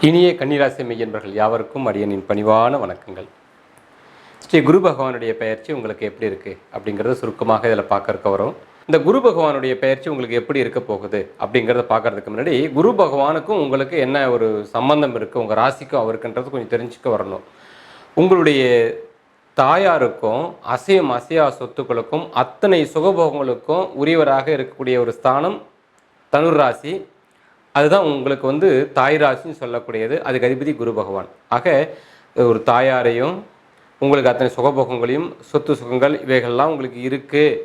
இனிய கன்னிராசி மெய்யன்பர்கள் யாவருக்கும் அடியனின் பணிவான வணக்கங்கள். ஸ்ரீ குரு பகவானுடைய பெயர்ச்சி உங்களுக்கு எப்படி இருக்குது அப்படிங்கிறத சுருக்கமாக இதில் பார்க்கறக்க வரும். இந்த குரு பகவானுடைய பெயர்ச்சி உங்களுக்கு எப்படி இருக்க போகுது அப்படிங்கிறத பார்க்கறதுக்கு முன்னாடி குரு பகவானுக்கும் உங்களுக்கு என்ன ஒரு சம்பந்தம் இருக்குது, உங்கள் ராசிக்கும் அவருக்குன்றது கொஞ்சம் தெரிஞ்சுக்க வரணும். உங்களுடைய தாயாருக்கும் அசையா சொத்துக்களுக்கும் அத்தனை சுகபோகங்களுக்கும் உரியவராக இருக்கக்கூடிய ஒரு ஸ்தானம் தனுர் ராசி. அதுதான் உங்களுக்கு தாய் ராசின்னு சொல்லக்கூடியது. அதுக்கு அதிபதி குரு பகவான். ஆக ஒரு தாயாரையும் உங்களுக்கு அத்தனை சுகபோகங்களையும் சொத்து சுகங்கள் இவைகள்லாம் உங்களுக்கு இருக்குது,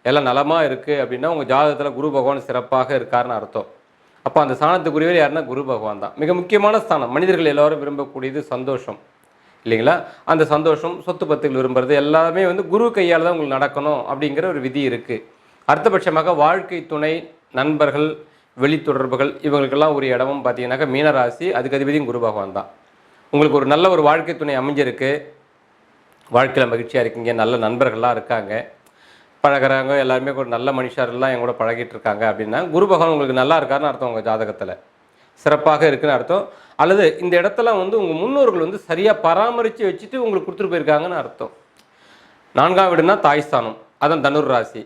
எல்லாம் நலமாக இருக்குது அப்படின்னா உங்கள் ஜாதகத்தில் குரு பகவான் சிறப்பாக இருக்காருன்னு அர்த்தம். அப்போ அந்த ஸ்தானத்துக்குரியவர் யாருன்னா குரு பகவான் தான். மிக முக்கியமான ஸ்தானம். மனிதர்கள் எல்லோரும் விரும்பக்கூடியது சந்தோஷம் இல்லைங்களா? அந்த சந்தோஷம், சொத்து பத்துகள் விரும்புறது எல்லாமே குரு கையால் தான் உங்களுக்கு நடக்கணும் அப்படிங்கிற ஒரு விதி இருக்குது. அடுத்தபட்சமாக வாழ்க்கை துணை, நண்பர்கள், வெளித்தொடர்புகள் இவங்களுக்கெல்லாம் ஒரு இடமும் பார்த்தீங்கன்னாக்கா மீனராசி. அதுக்கு அதிபதியும் குரு பகவான் தான். உங்களுக்கு ஒரு நல்ல ஒரு வாழ்க்கை துணை அமைஞ்சிருக்கு, வாழ்க்கையில் மகிழ்ச்சியாக இருக்கீங்க, நல்ல நண்பர்கள்லாம் இருக்காங்க, பழகிறாங்க, எல்லாருமே ஒரு நல்ல மனுஷர்லாம் என் கூட பழகிட்டு இருக்காங்க அப்படின்னா குரு பகவான் உங்களுக்கு நல்லா இருக்காருன்னு அர்த்தம். உங்கள் ஜாதகத்தில் சிறப்பாக இருக்குன்னு அர்த்தம். அல்லது இந்த இடத்துல உங்கள் முன்னோர்கள் சரியாக பராமரித்து வச்சுட்டு உங்களுக்கு கொடுத்துட்டு போயிருக்காங்கன்னு அர்த்தம். 4ஆம் வீடுனா தாய்ஸ்தானம், அதான் தனுர் ராசி.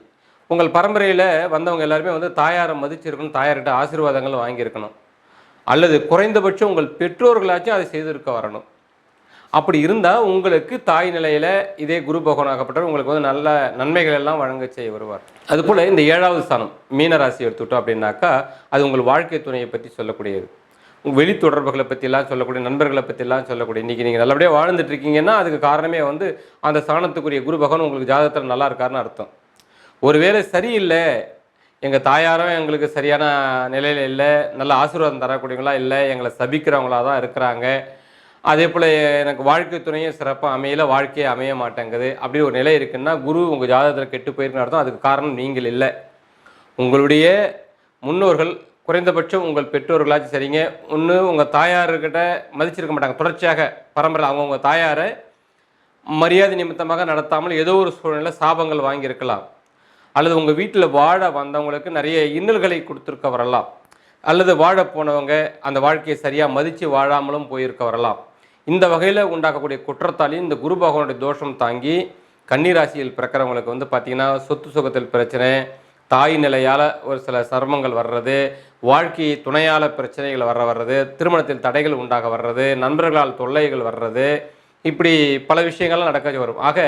உங்கள் பரம்பரையில் வந்தவங்க எல்லாருமே தாயாரை மதிச்சிருக்கணும், தாயார்கிட்ட ஆசீர்வாதங்கள் வாங்கியிருக்கணும், அல்லது குறைந்தபட்சம் உங்கள் பெற்றோர்களாச்சும் அதை செய்திருக்க வரணும். அப்படி இருந்தால் உங்களுக்கு தாய் நிலையில் இதே குரு பகவானாகப்பட்டவர் உங்களுக்கு நல்ல நன்மைகள் எல்லாம் வழங்க செய்ய வருவார். அதுபோல் இந்த 7வது ஸ்தானம் மீனராசி எடுத்துட்டோம் அப்படின்னாக்கா அது உங்கள் வாழ்க்கை துணையை பற்றி சொல்லக்கூடியது. உங்கள் வெளி தொடர்புகளை பற்றிலாம் சொல்லக்கூடிய, நண்பர்களை பற்றிலாம் சொல்லக்கூடிய. இன்றைக்கி நீங்கள் நல்லபடியாக வாழ்ந்துட்டு இருக்கீங்கன்னா அதுக்கு காரணமே அந்த ஸ்தானத்துக்குரிய குரு பகவான் உங்களுக்கு ஜாதகத்தில் நல்லா இருக்காருன்னு அர்த்தம். ஒருவேளை சரியில்லை, எங்கள் தாயாரும் எங்களுக்கு சரியான நிலையில் இல்லை, நல்ல ஆசீர்வாதம் தரக்கூடியவங்களா இல்லை, எங்களை சபிக்கிறவங்களா தான் இருக்கிறாங்க, அதே போல் எனக்கு வாழ்க்கை துணையும் சிறப்பாக அமையல, வாழ்க்கையே அமைய மாட்டேங்குது அப்படி ஒரு நிலை இருக்குன்னா குரு உங்கள் ஜாதகத்தில் கெட்டு போயிருக்குன்னு அர்த்தம். அதுக்கு காரணம் நீங்கள் இல்லை, உங்களுடைய முன்னோர்கள். குறைந்தபட்சம் உங்கள் பெற்றோர்களாச்சும் சரிங்க, ஒன்று உங்கள் தாயார்கிட்ட மதிச்சிருக்க மாட்டாங்க, தொடர்ச்சியாக பரம்பரை அவங்கவுங்க தாயாரை மரியாதை நிமித்தமாக நடத்தாமல் ஏதோ ஒரு சூழ்நிலை சாபங்கள் வாங்கியிருக்கலாம், அல்லது உங்கள் வீட்டில் வாழ வந்தவங்களுக்கு நிறைய இன்னல்களை கொடுத்துருக்க வரலாம், அல்லது வாழ போனவங்க அந்த வாழ்க்கையை சரியாக மதித்து வாழாமலும் போயிருக்க வரலாம். இந்த வகையில் உண்டாக்கக்கூடிய குற்றத்தாலையும் இந்த குரு பகவானுடைய தோஷம் தாங்கி கன்னிராசியில் பிறக்கிறவங்களுக்கு பார்த்திங்கன்னா சொத்து சுகத்தில் பிரச்சனை, தாய் நிலையால் ஒரு சில சிரமங்கள் வர்றது, வாழ்க்கை துணையால் பிரச்சனைகள் வர்றது, திருமணத்தில் தடைகள் உண்டாக வர்றது, நண்பர்களால் தொல்லைகள் வர்றது, இப்படி பல விஷயங்கள்லாம் நடக்க வரும். ஆக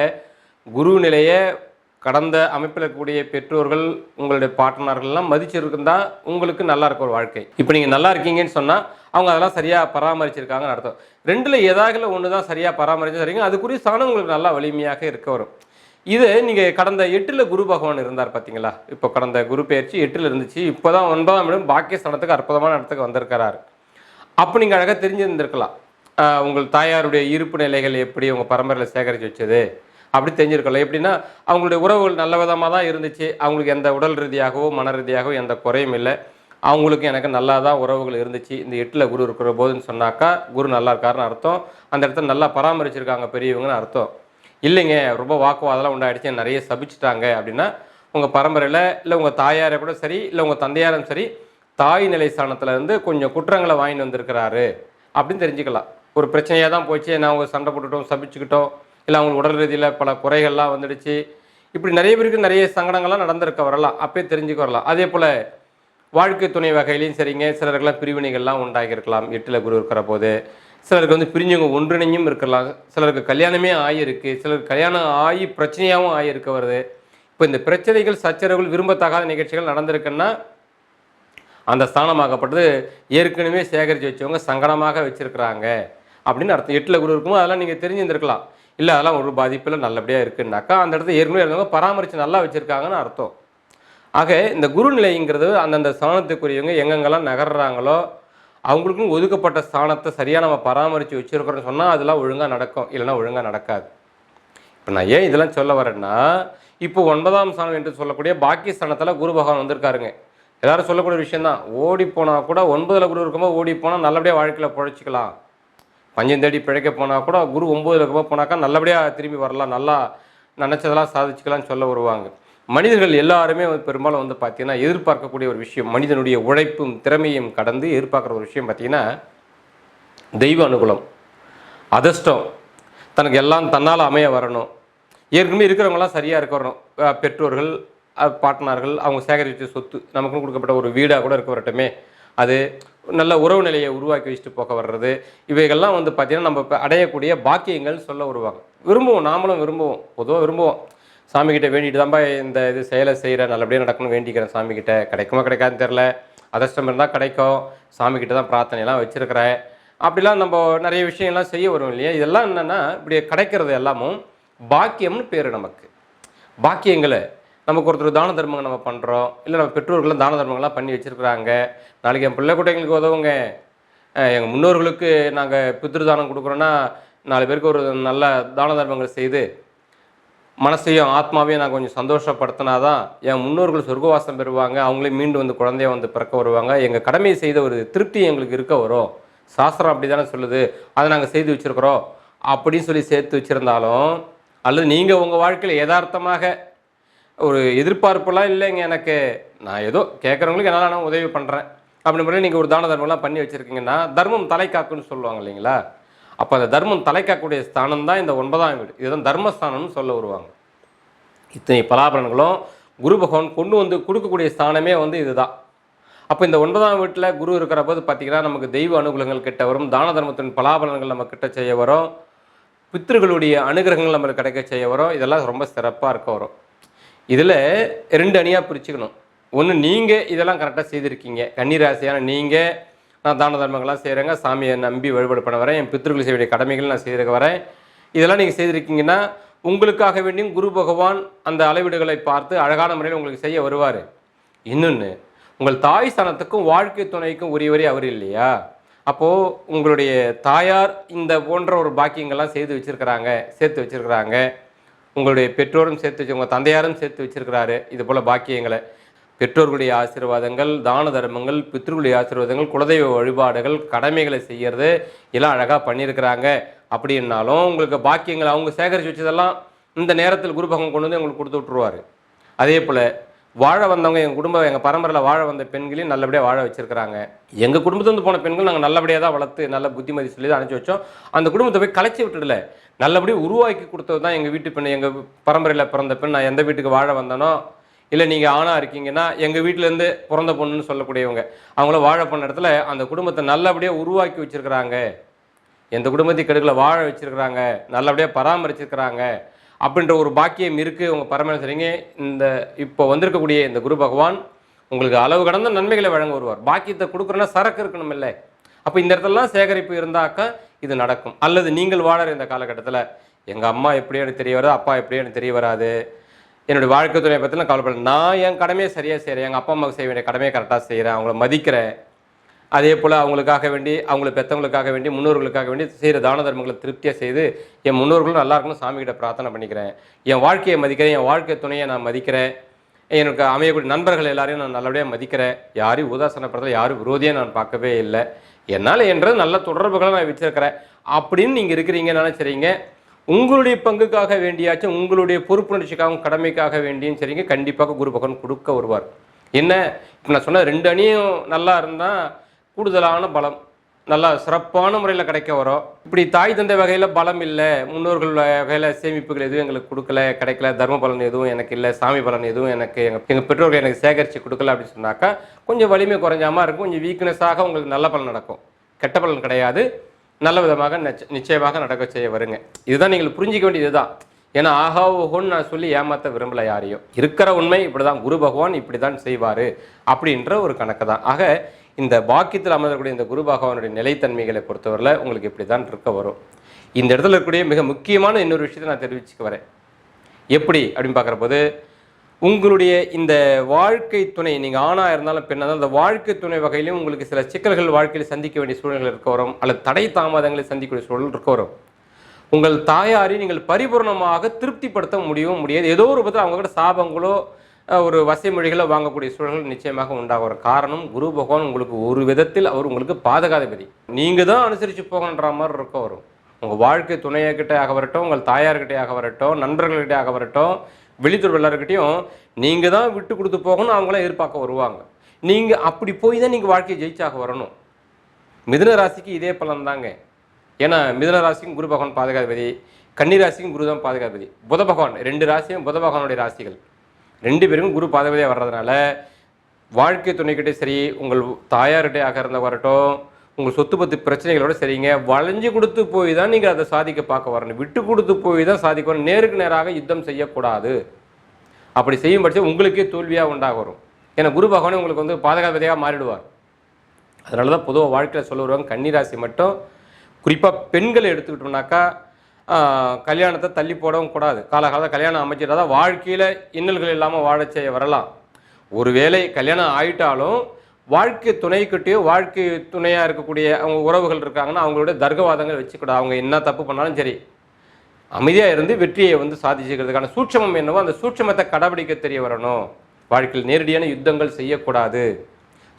குரு நிலையை கடந்த அமைப்பில் இருக்கக்கூடிய பெற்றோர்கள், உங்களுடைய பார்ட்னர்கள்லாம் மதிச்சிருக்குந்தா உங்களுக்கு நல்லா இருக்க ஒரு வாழ்க்கை. இப்போ நீங்கள் நல்லா இருக்கீங்கன்னு சொன்னால் அவங்க அதெல்லாம் சரியாக பராமரிச்சிருக்காங்கன்னு அர்த்தம். 2ல் ஏதாவது ஒன்று தான் சரியாக பராமரிச்சு சரிங்க, அதுக்குரிய ஸ்தானம் உங்களுக்கு நல்லா வலிமையாக இருக்க வரும். இது நீங்கள் கடந்த 8ல் குரு பகவான் இருந்தார் பார்த்தீங்களா? இப்போ கடந்த குரு பெயர்ச்சி 8ல் இருந்துச்சு, இப்போ தான் 9ஆம் இடம் பாக்கிய ஸ்தானத்துக்கு அற்புதமான இடத்துக்கு வந்திருக்கிறார். அப்போ நீங்கள் அழகாக தெரிஞ்சிருந்திருக்கலாம் உங்கள் தாயாருடைய இருப்பு நிலைகள் எப்படி உங்கள் பரம்பரையில் சேகரித்து வச்சது அப்படி தெரிஞ்சிருக்கலாம். எப்படின்னா அவங்களுடைய உறவுகள் நல்ல விதமாக தான் இருந்துச்சு, அவங்களுக்கு எந்த உடல் ரீதியாகவோ மன ரீதியாகவோ எந்த குறையும் இல்லை, அவங்களுக்கு எனக்கு நல்லா தான் உறவுகள் இருந்துச்சு. இந்த 8ல் குரு இருக்கிற போதுன்னு சொன்னாக்கா குரு நல்லா இருக்காருன்னு அர்த்தம். அந்த இடத்துல நல்லா பராமரிச்சிருக்காங்க பெரியவங்கன்னு அர்த்தம். இல்லைங்க ரொம்ப வாக்குவாதெல்லாம் உண்டாயிடுச்சு, நிறைய சபிச்சிட்டாங்க அப்படின்னா உங்கள் பரம்பரையில் இல்லை உங்கள் தாயாரை கூட சரி, இல்லை உங்கள் தந்தையாரும் சரி, தாய் நிலை ஸ்தானத்துலேருந்து கொஞ்சம் குற்றங்களை வாங்கிட்டு வந்திருக்கிறாரு அப்படின்னு தெரிஞ்சுக்கலாம். ஒரு பிரச்சனையாக தான் போச்சு, நான் அவங்க சண்டை போட்டுக்கிட்டோம், சபிச்சுக்கிட்டோம், இல்லை அவங்களுக்கு உடல் ரீதியில் பல குறைகள்லாம் வந்துடுச்சு, இப்படி நிறைய பேருக்கு நிறைய சங்கடங்கள்லாம் நடந்திருக்க வரலாம், அப்பயே தெரிஞ்சுக்க வரலாம். அதே போல் வாழ்க்கை துணை வகையிலையும் சரிங்க, சிலருக்கெல்லாம் பிரிவினைகள்லாம் உண்டாகியிருக்கலாம் 8ல் குரு இருக்கிற போது. சிலருக்கு பிரிஞ்சவங்க ஒன்றிணையும் இருக்கலாம், சிலருக்கு கல்யாணமே ஆகியிருக்கு, சிலருக்கு கல்யாணம் ஆகி பிரச்சனையாகவும் ஆகியிருக்க வருது. இப்போ இந்த பிரச்சனைகள், சச்சரவுகள், விரும்பத்தகாத நிகழ்ச்சிகள் நடந்திருக்குன்னா அந்த ஸ்தானமாகப்பட்டது ஏற்கனவே சேகரித்து வச்சவங்க சங்கடமாக வச்சுருக்கிறாங்க அப்படின்னு அர்த்தம். 8ல் குரு இருக்குமோ அதெல்லாம் நீங்கள் தெரிஞ்சுருந்துருக்கலாம். இல்லை அதெல்லாம் ஒரு பாதிப்பில் நல்லபடியாக இருக்குன்னாக்கா அந்த இடத்துல ஏற்கனவே இருந்தவங்க பராமரித்து நல்லா வச்சுருக்காங்கன்னு அர்த்தம். ஆக இந்த குரு நிலைங்கிறது அந்தந்த ஸ்தானத்துக்குரியவங்க எங்கெங்கெல்லாம் நகர்றாங்களோ அவங்களுக்கும் ஒதுக்கப்பட்ட ஸ்தானத்தை சரியாக நம்ம பராமரித்து வச்சுருக்கிறோன்னு சொன்னால் அதெல்லாம் ஒழுங்காக நடக்கும், இல்லைன்னா ஒழுங்காக நடக்காது. இப்போ நான் ஏன் இதெல்லாம் சொல்ல வரேன்னா, இப்போ 9ஆம் ஸ்தானம் என்று சொல்லக்கூடிய பாக்கிய ஸ்தானத்தில் குரு பகவான் வந்திருக்காருங்க. எல்லோரும் சொல்லக்கூடிய விஷயந்தான். ஓடி போனால் கூட 9ல் குரு இருக்கும்போது ஓடி போனால் நல்லபடியாக வாழ்க்கையில் பிழைச்சிக்கலாம். பஞ்சம் தேடி பிழைக்க போனால் கூட குரு 9ல் இருக்கும்போது போனாக்கா நல்லபடியாக திரும்பி வரலாம், நல்லா நினச்சதெல்லாம் சாதிச்சுக்கலாம்னு சொல்ல வருவாங்க. மனிதர்கள் எல்லாருமே பெரும்பாலும் பார்த்தீங்கன்னா எதிர்பார்க்கக்கூடிய ஒரு விஷயம், மனிதனுடைய உழைப்பும் திறமையும் கடந்து எதிர்பார்க்குற ஒரு விஷயம் பார்த்தீங்கன்னா தெய்வ அனுகூலம், அதிர்ஷ்டம், தனக்கு எல்லாம் தன்னால் அமைய வரணும். ஏற்கனவே இருக்கிறவங்களாம் சரியாக இருக்க வரணும். பெற்றோர்கள், பாட்டனார்கள், அவங்க சேகரித்த சொத்து, நமக்குன்னு கொடுக்கப்பட்ட ஒரு வீடாக கூட இருக்க வரட்டுமே, அது நல்ல உறவு நிலையை உருவாக்கி வச்சுட்டு போக வர்றது, இவைகள்லாம் வந்து பார்த்திங்கன்னா நம்ம இப்போ அடையக்கூடிய பாக்கியங்கள் சொல்ல வருவாங்க. விரும்புவோம், நாமளும் விரும்புவோம், பொதுவாக விரும்புவோம். சாமிக்கிட்ட வேண்டிட்டு தான்ப்பா இந்த இது செயலை செய்கிறேன், நல்லபடியாக நடக்கணும்னு வேண்டிக்கிறேன் சாமிக்கிட்ட. கிடைக்குமா கிடைக்காதுன்னு தெரில, அதிர்ஷ்டம் இருந்தால் கிடைக்கும், சாமிக்கிட்ட தான் பிரார்த்தனைலாம் வச்சுருக்கிறேன். அப்படிலாம் நம்ம நிறைய விஷயங்கள்லாம் செய்ய வரும் இல்லையா? இதெல்லாம் என்னென்னா இப்படி கிடைக்கிறது எல்லாமும் பாக்கியம்னு பேர். நமக்கு பாக்கியங்களை நமக்கு ஒருத்தர் தான தர்மங்கள் நம்ம பண்ணுறோம், இல்லை நம்ம பெற்றோர்களும் தான தர்மங்கள்லாம் பண்ணி வச்சுருக்குறாங்க. நாளைக்கு என் பிள்ளை குட்டைங்களுக்கு உதவுங்க, எங்கள் முன்னோர்களுக்கு நாங்கள் பித்ருதானம் கொடுக்குறோன்னா 4 பேருக்கு ஒரு நல்ல தான தர்மங்கள் செய்து மனசையும் ஆத்மாவையும் நான் கொஞ்சம் சந்தோஷப்படுத்தினா தான் என் முன்னோர்கள் சொர்க்கவாசம் பெறுவாங்க, அவங்களே மீண்டும் வந்து குழந்தைய வந்து பிறக்க வருவாங்க, எங்கள் கடமையை செய்த ஒரு திருப்தி எங்களுக்கு இருக்க வரும், சாஸ்திரம் அப்படி தானே சொல்லுது, அதை நாங்கள் செய்து வச்சுருக்குறோம் அப்படின்னு சொல்லி சேர்த்து வச்சுருந்தாலும், அல்லது நீங்கள் உங்கள் வாழ்க்கையில் யதார்த்தமாக ஒரு எதிர்பார்ப்பெல்லாம் இல்லைங்க, எனக்கு நான் ஏதோ கேட்குறவங்களுக்கு என்னால் நான் உதவி பண்ணுறேன் அப்படி பண்ணி நீங்கள் ஒரு தான தர்மம்லாம் பண்ணி வச்சுருக்கீங்கன்னா தர்மம் தலை காக்குன்னு சொல்லுவாங்க இல்லைங்களா? அப்போ அந்த தர்மம் தலை காக்கக்கூடிய ஸ்தானம் தான் இந்த 9ஆம் வீடு. இதுதான் தர்மஸ்தானம்னு சொல்ல வருவாங்க. இத்தனை பலாபலன்களும் குரு பகவான் கொண்டு வந்து கொடுக்கக்கூடிய ஸ்தானமே வந்து இதுதான். அப்போ இந்த 9ஆம் வீட்டில் குரு இருக்கிற போது பார்த்திங்கன்னா நமக்கு தெய்வ அனுகூலங்கள் கிட்ட வரும், தான தர்மத்தின் பலாபலன்கள் நம்ம கிட்ட செய்ய வரும், பித்ருகளுடைய அனுகிரகங்கள் நம்மளுக்கு கிடைக்க செய்ய வரும். இதெல்லாம் ரொம்ப சிறப்பாக இருக்க வரும். இதில் 2 அணியாக பிரிச்சுக்கணும். ஒன்று, நீங்கள் இதெல்லாம் கரெக்டாக செய்திருக்கீங்க, கன்னிராசியான நீங்கள், நான் தான தர்மங்கள்லாம் செய்கிறேங்க, சாமியை நம்பி வழிபாடு பண்ண வரேன், என் பித்ருகள் செய்ய வேண்டிய கடமைகள் நான் செய்திருக்க வரேன், இதெல்லாம் நீங்கள் செய்திருக்கீங்கன்னா உங்களுக்காக வேண்டியும் குரு பகவான் அந்த அளவீடுகளை பார்த்து அழகான முறையில் உங்களுக்கு செய்ய வருவார். இன்னொன்று, உங்கள் தாய் ஸ்தானத்துக்கும் வாழ்க்கை துணைக்கும் உரியவரே அவர் இல்லையா? அப்போது உங்களுடைய தாயார் இந்த போன்ற ஒரு பாக்கியங்கள்லாம் செய்து வச்சுருக்கிறாங்க, சேர்த்து வச்சுருக்கிறாங்க, உங்களுடைய பெற்றோரும் சேர்த்து வச்சு, உங்கள் தந்தையாரும் சேர்த்து வச்சுருக்கிறாரு இது போல் பாக்கியங்களை. பெற்றோர்களுடைய ஆசீர்வாதங்கள், தான தர்மங்கள், பித்ருடைய ஆசீர்வாதங்கள், குலதெய்வ வழிபாடுகள், கடமைகளை செய்கிறது எல்லாம் அழகாக பண்ணியிருக்கிறாங்க. அப்படின்னாலும் உங்களுக்கு பாக்கியங்கள் அவங்க சேகரித்து வச்சதெல்லாம் இந்த நேரத்தில் குரு பகவான் கொண்டு வந்து உங்களுக்கு கொடுத்து விட்ருவார். அதே போல் வாழ வந்தவங்க, எங்கள் குடும்பம், எங்கள் பரம்பரையில் வாழ வந்த பெண்களையும் நல்லபடியாக வாழ வச்சுருக்கிறாங்க. எங்கள் குடும்பத்துலேருந்து போன பெண்கள் நாங்கள் நல்லபடியாக தான் வளர்த்து நல்ல புத்திமதி சொல்லி தான் அனுப்பிச்சி வச்சோம். அந்த குடும்பத்தை போய் கலைச்சி விட்டுடல, நல்லபடியாக உருவாக்கி கொடுத்தது தான் எங்கள் வீட்டு பெண். எங்கள் பரம்பரையில் பிறந்த பெண், நான் எந்த வீட்டுக்கு வாழ வந்தனோ, இல்லை நீங்கள் ஆணாக இருக்கீங்கன்னா எங்கள் வீட்டிலேருந்து பிறந்த பொண்ணுன்னு சொல்லக்கூடியவங்க, அவங்கள வாழ பண்ண இடத்துல அந்த குடும்பத்தை நல்லபடியாக உருவாக்கி வச்சுருக்கிறாங்க, எந்த குடும்பத்தையும் கெடுக்கல வாழ வச்சுருக்கிறாங்க, நல்லபடியாக பராமரிச்சிருக்கிறாங்க அப்படின்ற ஒரு பாக்கியம் இருக்குது உங்கள் பரம்பரை. சரிங்க, இந்த இப்போ வந்திருக்கக்கூடிய இந்த குரு பகவான் உங்களுக்கு அளவு கடந்த நன்மைகளை வழங்க வருவார். பாக்கியத்தை கொடுக்குறோன்னா சரக்கு இருக்கணும் இல்லை? அப்போ இந்த இடத்துலலாம் சேகரிப்பு இருந்தாக்கா இது நடக்கும். அல்லது நீங்கள் வாழற இந்த காலகட்டத்தில் எங்கள் அம்மா எப்படியோ எனக்கு தெரிய வராது, அப்பா எப்படியோ எனக்கு தெரிய வராது, என்னுடைய வாழ்க்கை துணையை பற்றி நான் கவலைப்படுறேன், நான் என் கடமையை சரியாக செய்கிறேன், எங்கள் அப்பா அம்மாவுக்கு செய்ய வேண்டிய கடமையை கரெக்டாக செய்கிறேன், அவங்கள மதிக்கிறேன், அதே போல் அவங்களுக்காக வேண்டி, அவங்கள பெற்றவங்களுக்காக வேண்டி, முன்னோர்களுக்காக வேண்டி செய்கிற தான தர்மங்களை திருப்தியாக செய்து என் முன்னோர்களும் நல்லா இருக்கணும் சாமிகிட்ட பிரார்த்தனை பண்ணிக்கிறேன், என் வாழ்க்கையை மதிக்கிறேன், என் வாழ்க்கை துணையை நான் மதிக்கிறேன், எனக்கு அமையக்கூடிய நண்பர்கள் எல்லாரையும் நான் நல்லபடியாக மதிக்கிறேன், யாரையும் உதாசனப்படுறதுல யாரும் விரோதியாக நான் பார்க்கவே இல்லை, என்னால் என்றது நல்ல தொடர்புகளை நான் வச்சுருக்கிறேன் அப்படின்னு நீங்கள் இருக்கிறீங்கன்னு நினைச்சிறீங்க. உங்களுடைய பங்குக்காக வேண்டியாச்சும், உங்களுடைய பொறுப்புணர்ச்சிக்காகவும் கடமைக்காக வேண்டியும் சரிங்க, கண்டிப்பாக குரு பகவான் கொடுக்க வருவார். என்ன இப்போ நான் சொன்ன 2 அணியும் நல்லா இருந்தால் கூடுதலான பலம் நல்லா சிறப்பான முறையில் கிடைக்க வரும். இப்படி தாய் தந்தை வகையில் பலம் இல்லை, முன்னோர்கள் வகையில் சேமிப்புகள் எதுவும் எங்களுக்கு கொடுக்கல, கிடைக்கல, தர்ம பலன் எதுவும் எனக்கு இல்லை, சாமி பலன் எதுவும் எனக்கு எங்கள் பெற்றோர்கள் எனக்கு சேகரித்து கொடுக்கல அப்படின்னு சொன்னாக்கா கொஞ்சம் வலிமை குறைஞ்சாமல் இருக்கும், கொஞ்சம் வீக்னஸாக உங்களுக்கு நல்ல பலன் நடக்கும். கெட்ட பலன் கிடையாது, நல்ல விதமாக நிச்சயமாக நடக்க செய்ய வருங்க. இதுதான் நீங்கள் புரிஞ்சிக்க வேண்டியது தான். ஏன்னா ஆஹா ஓஹோன்னு நான் சொல்லி ஏமாற்ற விரும்பலை யாரையும். இருக்கிற உண்மை இப்படி தான், குரு பகவான் இப்படி தான் செய்வார் அப்படின்ற ஒரு கணக்கு தான். ஆக இந்த பாக்கியத்தில் அமர்ந்தக்கூடிய இந்த குரு பகவானுடைய நிலைத்தன்மைகளை பொறுத்தவரையில் உங்களுக்கு இப்படி தான் இருக்க வரும். இந்த இடத்துல இருக்கக்கூடிய மிக முக்கியமான இன்னொரு விஷயத்தை நான் தெரிவிச்சுக்க வரேன். எப்படி அப்படின்னு பார்க்குற போது, உங்களுடைய இந்த வாழ்க்கை துணை, நீங்கள் ஆணாக இருந்தாலும் பெண்ணாக இருந்தாலும், அந்த வாழ்க்கை துணை வகையிலும் உங்களுக்கு சில சிக்கல்கள் வாழ்க்கையில் சந்திக்க வேண்டிய சூழ்நிலை இருக்க வரும், அல்லது தடை தாமதங்களை சந்திக்கக்கூடிய சூழல் இருக்க வரும். உங்கள் தாயாரை நீங்கள் பரிபூர்ணமாக திருப்திப்படுத்த முடியாது. ஏதோ ஒரு பற்றி அவங்ககிட்ட சாபங்களோ ஒரு வசைமொழிகளை வாங்கக்கூடிய சூழல்கள் நிச்சயமாக உண்டாக வரும். காரணம், குரு பகவான் உங்களுக்கு ஒரு விதத்தில் அவர் உங்களுக்கு பாதுகாதிபதி. நீங்கள் தான் அனுசரித்து போகணுன்ற மாதிரி இருக்க வரும். உங்கள் வாழ்க்கை துணையக்கிட்டே ஆக வரட்டும், உங்கள் தாயார்கிட்டே ஆக வரட்டும், நண்பர்கள்கிட்டே ஆக வரட்டும், வெளித்துறை எல்லாருக்கிட்டையும் நீங்கள் தான் விட்டு கொடுத்து போகணும் அவங்களாம் எதிர்பார்க்க வருவாங்க. நீங்கள் அப்படி போய் தான் நீங்கள் வாழ்க்கையை ஜெயிச்சாக வரணும். மிதுன ராசிக்கு இதே பலன் தாங்க. ஏன்னா மிதுன ராசிக்கும் குரு பகவான் பாதுகாதிபதி, கன்னி ராசிக்கும் குரு தான் பாதுகாதிபதி. புத பகவான் 2 ராசியும் புத பகவானுடைய ராசிகள் 2 பேருக்கும் குரு பாதுகாதிபதியாக வர்றதுனால வாழ்க்கை துணைக்கிட்டே சரி, உங்கள் தாயார்கிட்டையாக இருந்த வரட்டும், உங்கள் சொத்து பத்து பிரச்சனைகளோட சரிங்க, வளைஞ்சு கொடுத்து போய் தான் நீங்கள் அதை சாதிக்க பார்க்க வரணும். விட்டு கொடுத்து போய் தான் சாதிக்க வரணும். நேருக்கு நேராக யுத்தம் செய்யக்கூடாது. அப்படி செய்யும் பட்சம் உங்களுக்கே தோல்வியாக உண்டாக வரும். ஏன்னா குரு பகவானே உங்களுக்கு வந்து பாதுகாப்பதியாக மாறிடுவார். அதனால தான் பொதுவாக வாழ்க்கையில் சொல்ல வருவாங்க, கன்னிராசி மட்டும் குறிப்பாக பெண்களை எடுத்துக்கிட்டோம்னாக்கா கல்யாணத்தை தள்ளி போடவும் கூடாது. காலகாலத்தில் கல்யாணம் அமைச்சிட்டா தான் வாழ்க்கையில் இன்னல்கள் இல்லாமல் வாழ செய்ய வரலாம். ஒருவேளை கல்யாணம் ஆயிட்டாலும் வாழ்க்கை துணைக்கிட்டேயோ வாழ்க்கை துணையாக இருக்கக்கூடிய அவங்க உறவுகள் இருக்காங்கன்னா அவங்களோட தர்க்கவாதங்கள் வச்சுக்கூடாது. அவங்க என்ன தப்பு பண்ணாலும் சரி, அமைதியாக இருந்து வெற்றியை வந்து சாதிச்சுக்கிறதுக்கான சூட்சமம் என்னவோ அந்த சூட்சமத்தை கடைபிடிக்க தெரிய வரணும். வாழ்க்கையில் நேரடியான யுத்தங்கள் செய்யக்கூடாது,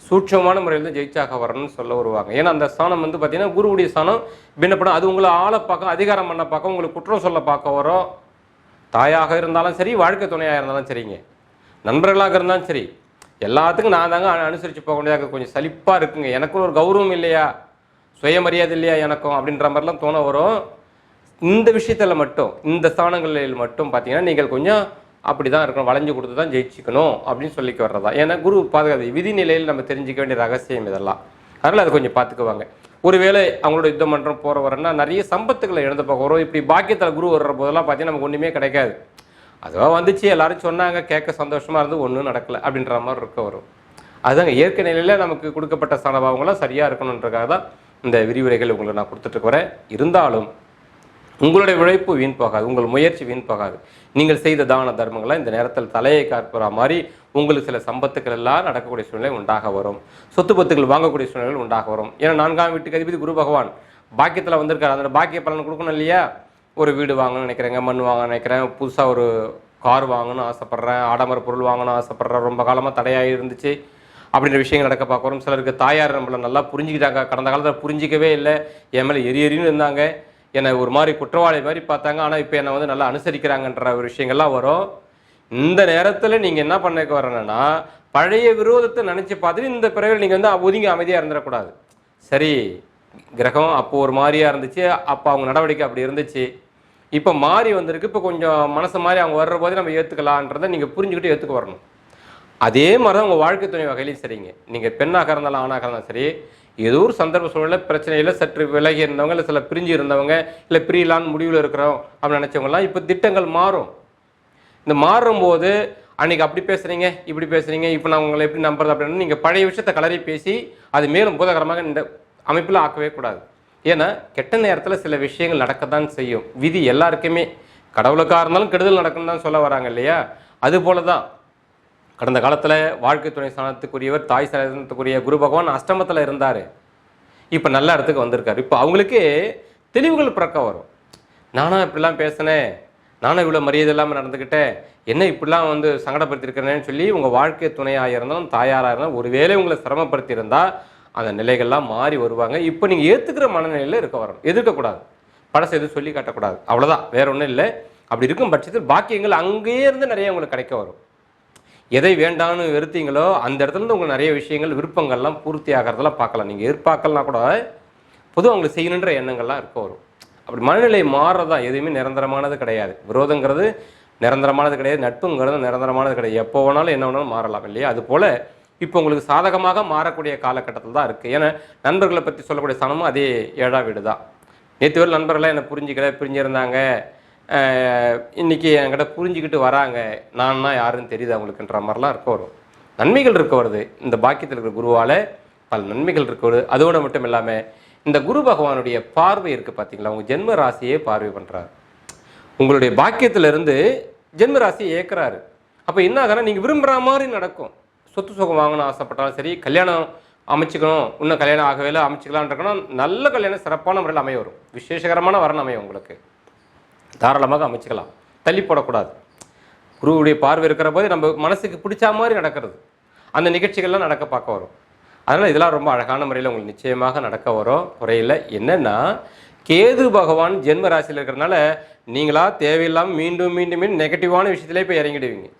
சூட்சமான முறையில் தான் ஜெயிச்சாக வரணும்னு சொல்ல வருவாங்க. ஏன்னா அந்த ஸ்தானம் வந்து பார்த்தீங்கன்னா குருவுடைய ஸ்தானம் பின்னப்படும். அது உங்களை ஆளை பார்க்க, அதிகாரம் பண்ண பார்க்க, உங்களுக்கு குற்றம் சொல்ல பார்க்க வரும். தாயாக இருந்தாலும் சரி, வாழ்க்கை துணையாக இருந்தாலும் சரிங்க, நண்பர்களாக இருந்தாலும் சரி, எல்லாத்துக்கும் நான் தாங்க அனுசரித்து போக வேண்டியதாக கொஞ்சம் சலிப்பாக இருக்குங்க. எனக்கும் ஒரு கௌரவம் இல்லையா, சுயமரியாதை இல்லையா எனக்கும் அப்படின்ற மாதிரிலாம் தோண வரும். இந்த விஷயத்தில் மட்டும், இந்த ஸ்தானங்களில் மட்டும் பார்த்தீங்கன்னா நீங்கள் கொஞ்சம் அப்படி தான் இருக்கணும், வளைஞ்சு கொடுத்து தான் ஜெயிச்சிக்கணும் அப்படின்னு சொல்லிக்க வர்றதா. ஏன்னா குரு பாதுகாப்பு விதி நிலையில் நம்ம தெரிஞ்சிக்க வேண்டிய ரகசியம் இதெல்லாம். அதனால் அதை கொஞ்சம் பார்த்துக்குவாங்க. ஒருவேளை அவங்களோட யுத்தம் பண்ணுறோம் போகிற வரேன்னா நிறைய சம்பத்துக்களை இழந்து போக வரும். இப்படி பாக்கியத்தில் குரு வர்ற போதெல்லாம் பார்த்தீங்கன்னா நமக்கு ஒன்றுமே கிடைக்காது. அதுவாக வந்துச்சு, எல்லாரும் சொன்னாங்க, கேட்க சந்தோஷமாக இருந்து ஒன்றும் நடக்கலை அப்படின்ற மாதிரி இருக்க வரும். அதுதாங்க இயற்கை நிலையில் நமக்கு கொடுக்கப்பட்ட ஸ்தானபாவங்களாம் சரியாக இருக்கணுன்றக்காக தான் இந்த விரிவுரைகள் உங்களுக்கு நான் கொடுத்துட்டு வரேன். இருந்தாலும் உங்களுடைய உழைப்பு வீண் போகாது, உங்கள் முயற்சி வீண் போகாது. நீங்கள் செய்த தான தர்மங்களாம் இந்த நேரத்தில் தலையை காப்புற மாதிரி உங்களுக்கு சில சம்பத்துக்கள் எல்லாம் நடக்கக்கூடிய சூழ்நிலை உண்டாக வரும். சொத்து பத்துக்கள் வாங்கக்கூடிய சூழ்நிலைகள் உண்டாக வரும். ஏன்னா 4ஆம் வீட்டுக்கு அதிபதி குரு பகவான் பாக்கியத்தில் வந்திருக்காரு. அந்த பாக்கிய பலன் கொடுக்கணும் இல்லையா? ஒரு வீடு வாங்கணும்னு நினைக்கிறேங்க, மண் வாங்க நினைக்கிறேன், புதுசாக ஒரு கார் வாங்கணும்னு ஆசைப்பட்றேன், ஆடம்பர பொருள் வாங்கணும்னு ஆசைப்பட்றேன், ரொம்ப காலமாக தடையாக இருந்துச்சு அப்படின்ற விஷயங்கள் நடக்க பார்க்குறோம். சிலருக்கு தாயார் நம்மளை நல்லா புரிஞ்சுக்கிட்டாங்க, கடந்த காலத்தில் புரிஞ்சிக்கவே இல்லை, என் மேலே எரின்னு இருந்தாங்க, என்னை ஒரு மாதிரி குற்றவாளி மாதிரி பார்த்தாங்க, ஆனால் இப்போ என்னை வந்து நல்லா அனுசரிக்கிறாங்கன்ற ஒரு விஷயங்கள்லாம் வரும். இந்த நேரத்தில் நீங்கள் என்ன பண்ண வரணுன்னா, பழைய விரோதத்தை நினச்சி பார்த்துட்டு இந்த பிறகு நீங்கள் வந்து ஒதுங்கி அமைதியாக இருந்துடக்கூடாது. சரி, கிரகம் அப்போ ஒரு மாதிரியாக இருந்துச்சு, அப்போ அவங்க நடவடிக்கை அப்படி இருந்துச்சு, இப்போ மாறி வந்திருக்கு, இப்போ கொஞ்சம் மனசு மாதிரி அவங்க வர்ற போதே நம்ம ஏற்றுக்கலான்றதை நீங்கள் புரிஞ்சுக்கிட்டு ஏற்றுக்க வரணும். அதே மாதிரி தான் உங்கள் வாழ்க்கை துணை வகையிலையும் சரிங்க. நீங்கள் பெண்ணாக இருந்தாலும் ஆணாக இருந்தாலும் சரி, ஏதோ ஒரு சந்தர்ப்ப சூழலில் பிரச்சனையில் சற்று விலகி இருந்தவங்க, இல்லை சில பிரிஞ்சு இருந்தவங்க, இல்லை பிரியலான்னு முடிவில் இருக்கிறோம் அப்படின்னு நினச்சவங்கலாம் இப்போ திட்டங்கள் மாறும். இந்த மாறும்போது அன்றைக்கி அப்படி பேசுகிறீங்க, இப்படி பேசுகிறீங்க, இப்போ நான் உங்களை எப்படி நம்புறது அப்படின்னு நீங்கள் பழைய விஷயத்தை கலரி பேசி அது மேலும் பூதகரமாக இந்த அமைப்பில் ஆக்கவே கூடாது. ஏன்னா கெட்ட நேரத்தில் சில விஷயங்கள் நடக்கத்தான் செய்யும். விதி எல்லாருக்குமே, கடவுளுக்காக இருந்தாலும் கெடுதல் நடக்குன்னு தான் சொல்ல வராங்க இல்லையா? அதுபோல தான் கடந்த காலத்தில் வாழ்க்கை துணை ஸ்தானத்துக்குரியவர், தாய் ஸ்தானத்துக்குரிய குரு பகவான் அஷ்டமத்தில் இருந்தார். இப்போ நல்ல இடத்துக்கு வந்திருக்காரு. இப்போ அவங்களுக்கே தெளிவுகள் பிறக்க வரும். நானும் இப்படிலாம் பேசினேன், நானும் இவ்வளோ மரியாதை இல்லாமல் நடந்துக்கிட்டேன், என்ன இப்படிலாம் வந்து சங்கடப்படுத்திருக்கிறேன்னு சொல்லி உங்கள் வாழ்க்கை துணையாக இருந்தாலும் தாயாராக இருந்தாலும் ஒருவேளை உங்களை சிரமப்படுத்தி இருந்தால் அந்த நிலைகள்லாம் மாறி வருவாங்க. இப்போ நீங்கள் ஏற்றுக்கிற மனநிலையில் இருக்க வரணும், எதிர்க்கக்கூடாது, பழசை எதுவும் சொல்லி காட்டக்கூடாது, அவ்வளோதான், வேற ஒன்றும் இல்லை. அப்படி இருக்கும் பட்சத்தில் பாக்கியங்கள் அங்கேயே இருந்து நிறைய உங்களுக்கு கிடைக்க வரும். எதை வேண்டாம்னு வெறுத்தீங்களோ அந்த இடத்துலேருந்து உங்களுக்கு நிறைய விஷயங்கள் விருப்பங்கள்லாம் பூர்த்தி ஆகிறதெல்லாம் பார்க்கலாம். நீங்கள் எதிர்பார்க்கலாம் கூட பொதுவாக அவங்களுக்கு செய்யணுன்ற எண்ணங்கள்லாம் இருக்க வரும். அப்படி மனநிலை மாறுறதான், எதுவுமே நிரந்தரமானது கிடையாது. விரோதங்கிறது நிரந்தரமானது கிடையாது, நட்புங்கிறது நிரந்தரமானது கிடையாது. எப்போ வேணாலும் என்ன வேணாலும் மாறலாம் இல்லையா? அதுபோல் இப்போ உங்களுக்கு சாதகமாக மாறக்கூடிய காலகட்டத்தில் தான் இருக்குது. ஏன்னா நண்பர்களை பற்றி சொல்லக்கூடிய சனமும் அதே 7ஆம் வீடு தான். நேற்று வரை நண்பர்களாக என்னை புரிஞ்சிக்கல, பிரிஞ்சிருந்தாங்க, இன்றைக்கி என்கிட்ட புரிஞ்சுக்கிட்டு வராங்க, நான்னா யாருன்னு தெரியுது அவங்களுக்குன்ற மாதிரிலாம் இருக்க வரும். நன்மைகள் இருக்க வருது. இந்த பாக்கியத்தில் இருக்கிற குருவால் பல நன்மைகள் இருக்க வருது. அதோடு மட்டும் இல்லாமல் இந்த குரு பகவானுடைய பார்வை இருக்குது பார்த்தீங்களா, உங்கள் ஜென்ம ராசியே பார்வை பண்ணுறாரு. உங்களுடைய பாக்கியத்திலிருந்து ஜென்ம ராசியை ஏற்கிறாரு. அப்போ என்ன ஆகுதுன்னா நீங்கள் விரும்புகிற மாதிரி நடக்கும். சொத்து சுகம் வாங்கணும்னு ஆசைப்பட்டாலும் சரி, கல்யாணம் அமைச்சிக்கணும், இன்னும் கல்யாணம் ஆகவே இல்லை அமைச்சிக்கலான் இருக்கணும், நல்ல கல்யாணம் சிறப்பான முறையில் அமைய வரும். விசேஷகரமான வரன் அமையும் உங்களுக்கு, தாராளமாக அமைச்சிக்கலாம், தள்ளி போடக்கூடாது. குருவுடைய பார்வை இருக்கிற போது நம்ம மனசுக்கு பிடிச்ச மாதிரி நடக்கிறது, அந்த நிகழ்ச்சிகள்லாம் நடக்க பார்க்க வரும். அதனால் இதெல்லாம் ரொம்ப அழகான முறையில் உங்களுக்கு நிச்சயமாக நடக்க வரும், குறையில். என்னென்னா கேது பகவான் ஜென்ம ராசியில் இருக்கிறதுனால நீங்களா தேவையில்லாமல் மீண்டும் மீண்டும் மீண்டும் நெகட்டிவான விஷயத்திலே போய் இறங்கிடுவீங்க.